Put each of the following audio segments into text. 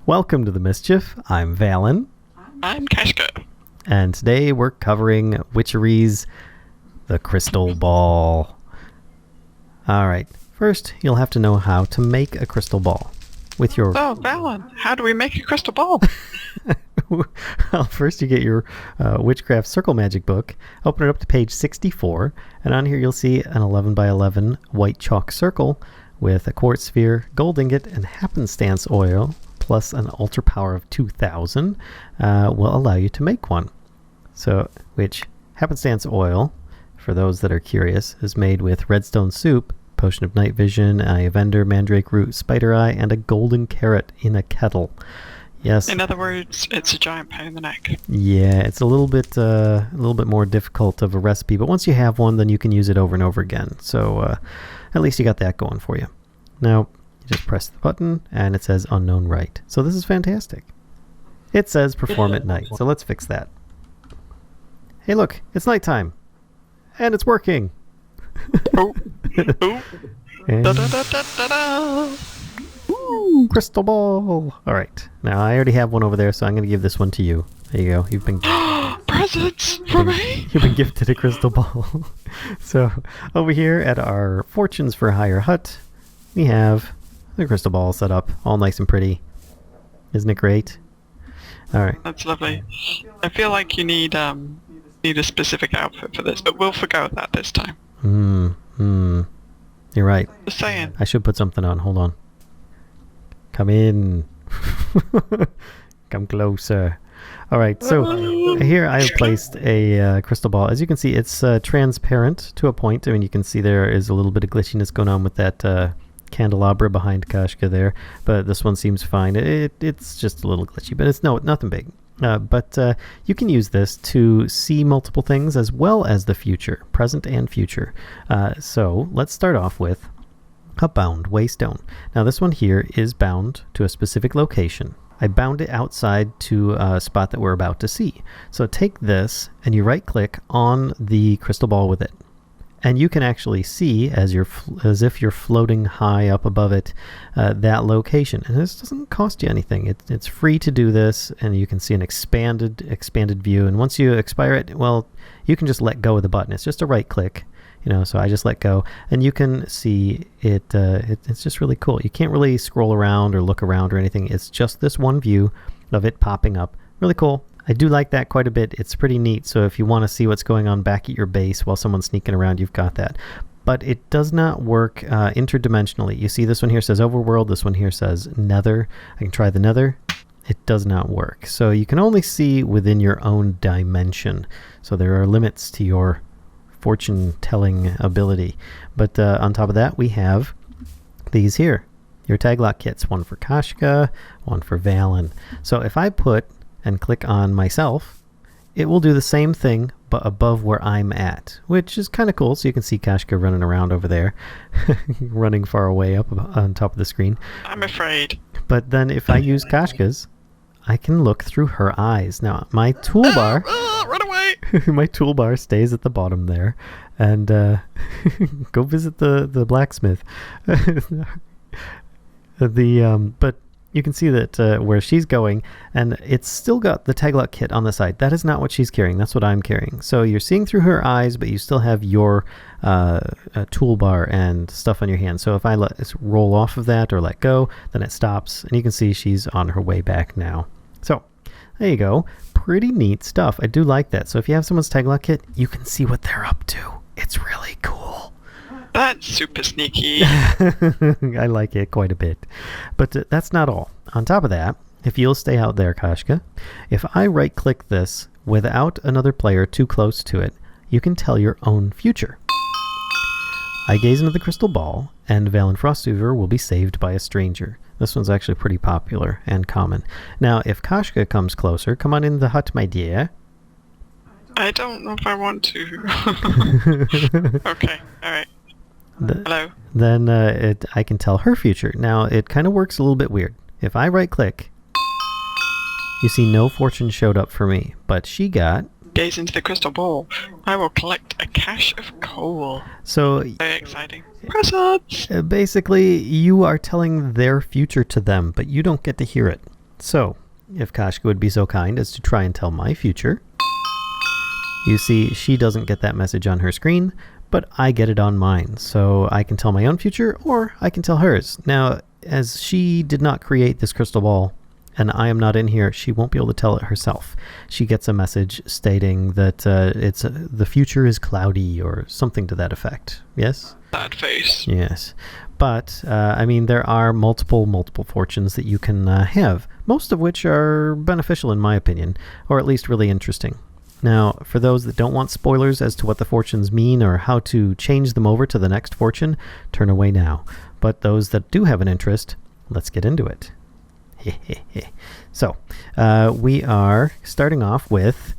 Welcome to the Mischief. I'm Vallen. I'm Kashcah. And today we're covering Witchery's The Crystal Ball. Alright, first you'll have to know how to make a crystal ball. With your... So, Vallen, how do we make a crystal ball? Well, first you get your Witchcraft Circle Magic book, open it up to page 64, and on here you'll see an 11 by 11 white chalk circle with a quartz sphere, gold ingot, and happenstance oil, plus an ultra power of 2000, will allow you to make one. So, which happenstance oil, for those that are curious, is made with redstone soup, potion of night vision, eye of ender, mandrake root, spider eye, and a golden carrot in a kettle. Yes. In other words, it's a giant pain in the neck. Yeah, it's a little bit more difficult of a recipe, but once you have one, then you can use it over and over again. So at least you got that going for you. Now, you just press the button, and it says unknown write. So this is fantastic. It says perform at night, so let's fix that. Hey, look, it's nighttime, and it's working. Oh, oh, And da da da da da da. crystal ball. All right, now I already have one over there, so I'm going to give this one to you. There you go. You've been Presents for me. You've been gifted a crystal ball. So over here at our Fortunes for Hire hut, we have the crystal ball set up, all nice and pretty. Isn't it great? All right. That's lovely. I feel like you need a specific outfit for this, but we'll forgo that this time. You're right. Just saying. I should put something on. Hold on. Come in. Come closer. All right, so here I have placed a crystal ball. As you can see, it's transparent to a point. I mean, you can see there is a little bit of glitchiness going on with that candelabra behind Kashcah there, but this one seems fine. It's just a little glitchy, but it's nothing big. But you can use this to see multiple things as well as the future, present and future. So let's start off with a bound waystone. Now this one here is bound to a specific location. I bound it outside to a spot that we're about to see. So take this and you right click on the crystal ball with it. And you can actually see as if you're floating high up above it, that location. And this doesn't cost you anything. It's free to do this, and you can see an expanded view. And once you expire it, well, you can just let go of the button. It's just a right click, so I just let go, and you can see it. It's just really cool. You can't really scroll around or look around or anything. It's just this one view of it popping up. Really cool. I do like that quite a bit. It's pretty neat. So if you want to see what's going on back at your base while someone's sneaking around, you've got that. But it does not work interdimensionally. You see this one here says overworld. This one here says nether. I can try the nether. It does not work. So you can only see within your own dimension. So there are limits to your fortune telling ability. But on top of that, we have these here. Your tag lock kits. One for Kashcah, one for Vallen. So if I put and click on myself, it will do the same thing but above where I'm at, which is kind of cool. So you can see Kashcah running around over there, running far away up on top of the screen. I'm afraid. But then if I use Kashka's, I can look through her eyes. Now my toolbar, Run away! my toolbar stays at the bottom there, and go visit the blacksmith. But you can see that where she's going, and it's still got the taglock kit on the side. That is not what she's carrying. That's what I'm carrying. So you're seeing through her eyes, but you still have your toolbar and stuff on your hand. So if I roll off of that or let go, then it stops, and you can see she's on her way back now. So there you go. Pretty neat stuff. I do like that. So if you have someone's taglock kit, you can see what they're up to. It's really cool. That's super sneaky. I like it quite a bit. But that's not all. On top of that, if you'll stay out there, Kashcah, if I right-click this without another player too close to it, you can tell your own future. I gaze into the crystal ball, and Vallen Frostweaver will be saved by a stranger. This one's actually pretty popular and common. Now, if Kashcah comes closer, come on in the hut, my dear. I don't know if I want to. Okay, alright. Hello. Then I can tell her future. Now, it kind of works a little bit weird. If I right-click, you see no fortune showed up for me, but she got... Gaze into the crystal ball. I will collect a cache of coal. So... Very exciting. Presents! Basically, you are telling their future to them, but you don't get to hear it. So, if Kashcah would be so kind as to try and tell my future, you see she doesn't get that message on her screen, but I get it on mine. So I can tell my own future, or I can tell hers. Now, as she did not create this crystal ball, and I am not in here, she won't be able to tell it herself. She gets a message stating that the future is cloudy, or something to that effect. Yes? Sad face. Yes. But, I mean, there are multiple fortunes that you can have, most of which are beneficial in my opinion, or at least really interesting. Now, for those that don't want spoilers as to what the fortunes mean or how to change them over to the next fortune, turn away now. But those that do have an interest, let's get into it. So, we are starting off with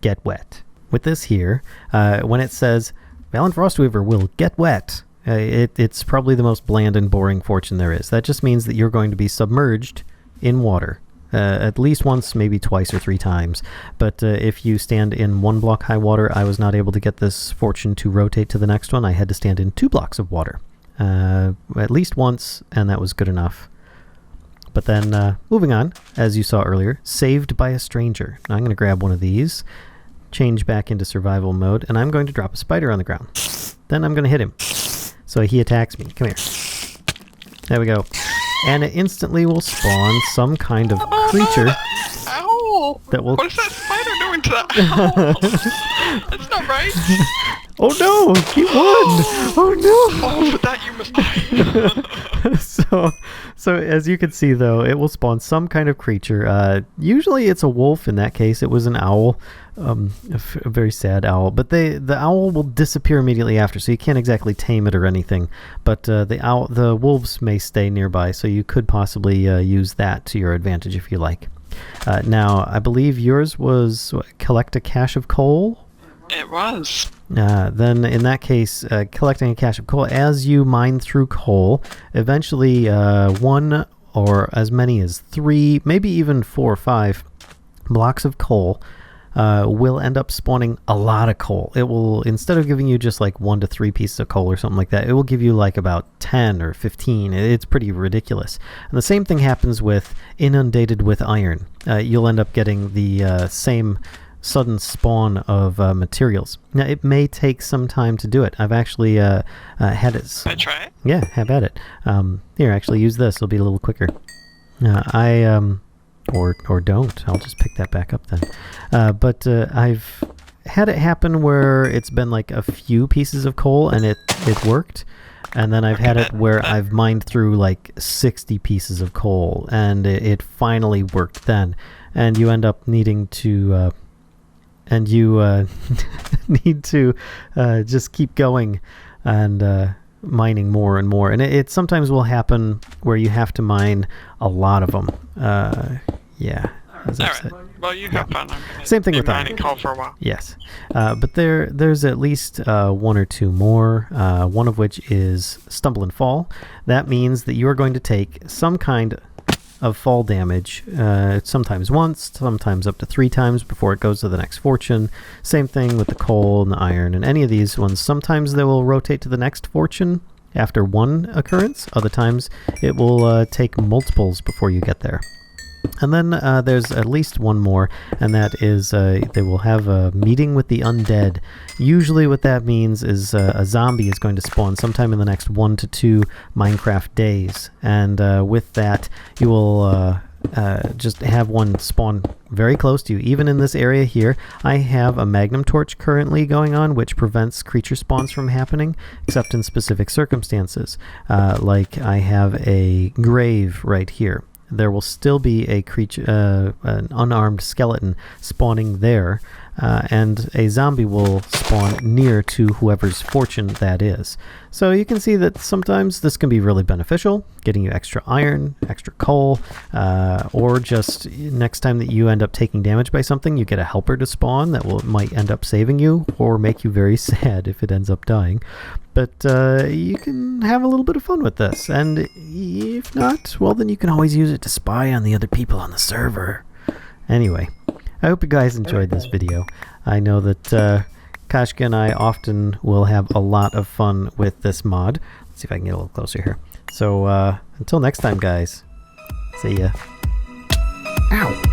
Get Wet. With this here, when it says, Vallen Frostweaver will get wet, it's probably the most bland and boring fortune there is. That just means that you're going to be submerged in water. At least once, maybe twice or 3 times. But if you stand in 1 block high water, I was not able to get this fortune to rotate to the next one. I had to stand in 2 blocks of water. At least once, and that was good enough. But then, moving on, as you saw earlier, Saved by a Stranger. Now I'm going to grab one of these, change back into survival mode, and I'm going to drop a spider on the ground. Then I'm going to hit him. So he attacks me. Come here. There we go. And it instantly will spawn some kind of creature. Ow! That will... What is that spider doing to that owl? That's not right. Oh no! He won! Oh no! Oh, for that you must die. So as you can see though, it will spawn some kind of creature. Usually it's a wolf. In that case, it was an owl. A very sad owl. But the owl will disappear immediately after, so you can't exactly tame it or anything. But the wolves may stay nearby, so you could possibly use that to your advantage if you like. Now, I believe yours was collect a cache of coal. It was. Then in that case, collecting a cache of coal, as you mine through coal, eventually 1 or as many as 3, maybe even 4 or 5 blocks of coal will end up spawning a lot of coal. It will, instead of giving you just like 1 to 3 pieces of coal or something like that, it will give you like about 10 or 15. It's pretty ridiculous. And the same thing happens with Inundated with Iron. You'll end up getting the same sudden spawn of materials. Now, it may take some time to do it. I've actually had it... I try it? Yeah, have at it. Here, actually use this. It'll be a little quicker. Or don't. I'll just pick that back up then. But I've had it happen where it's been like a few pieces of coal and it worked. And then I've had it where I've mined through like 60 pieces of coal and it finally worked then. And you end up needing to... need to just keep going and mining more and more. And it sometimes will happen where you have to mine a lot of them. Yeah. As I said. Well, you have fun. Same thing with mining coal for a while. Yes. But there's at least 1 or 2 more, one of which is Stumble and Fall. That means that you are going to take some kind of fall damage, sometimes once, sometimes up to 3 times before it goes to the next fortune. Same thing with the coal and the iron and any of these ones. Sometimes they will rotate to the next fortune after 1 occurrence. Other times it will take multiples before you get there. And then there's at least 1 more, and that is they will have a meeting with the undead. Usually what that means is a zombie is going to spawn sometime in the next 1 to 2 Minecraft days. And with that, you will just have one spawn very close to you. Even in this area here, I have a magnum torch currently going on, which prevents creature spawns from happening, except in specific circumstances. Like I have a grave right here. There will still be a creature, an unarmed skeleton spawning there, and a zombie will spawn near to whoever's fortune that is. So you can see that sometimes this can be really beneficial, getting you extra iron, extra coal, or just next time that you end up taking damage by something, you get a helper to spawn that might end up saving you, or make you very sad if it ends up dying. But you can have a little bit of fun with this, and if not, well then you can always use it to spy on the other people on the server. Anyway, I hope you guys enjoyed this video. I know that Kashcah and I often will have a lot of fun with this mod. Let's see if I can get a little closer here. So until next time, guys, see ya. Ow!